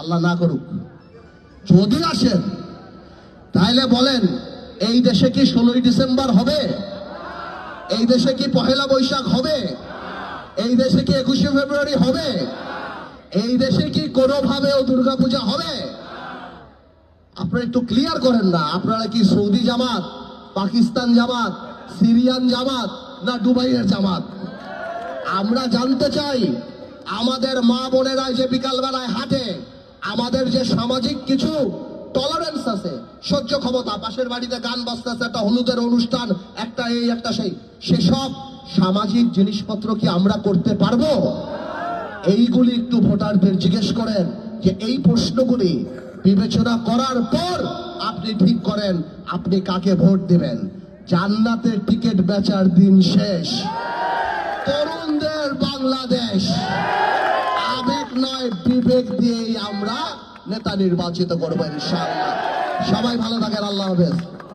আল্লাহ না করুক। যদি আসেন তাহলে বলেন, এই দেশে কি 16ই ডিসেম্বর হবে? এই দেশে কি পহেলা বৈশাখ হবে? এই দেশে কি 21শে ফেব্রুয়ারি হবে? এই দেশে কি কোনোভাবেও দুর্গাপূজা হবে? আপনারা একটু ক্লিয়ার করেন না, আপনারা কি সৌদি জামাত, পাকিস্তান জামাত, সিরিয়ান জামাত, না দুবাইয়ের জামাত? আমরা জানতে চাই, আমাদের মা বোনেরা যে বিকালবেলায় হাঁটে, আমাদের যে সামাজিক কিছু টলারেন্স আছে, সহ্য ক্ষমতা, পাশের বাড়িতে গান বাজতেছে, একটা হলুদের অনুষ্ঠান, একটা এই একটা সেই, সেসব সামাজিক জিনিসপত্র কি আমরা করতে পারবো? এইগুলি একটু ভোটারদের জিজ্ঞেস করেন, যে এই প্রশ্নগুলি বিবেচনা করার পর আপনি ঠিক করেন আপনি কাকে ভোট দিবেন। জান্নাতের টিকিট বেচার দিন শেষ। তরুণদের বাংলাদেশ, আবেগ নয় বিবেক দিয়েই আমরা নেতা নির্বাচিত করবো ইনশাআল্লাহ। সবাই ভালো থাকেন, আল্লাহ হাফেজ।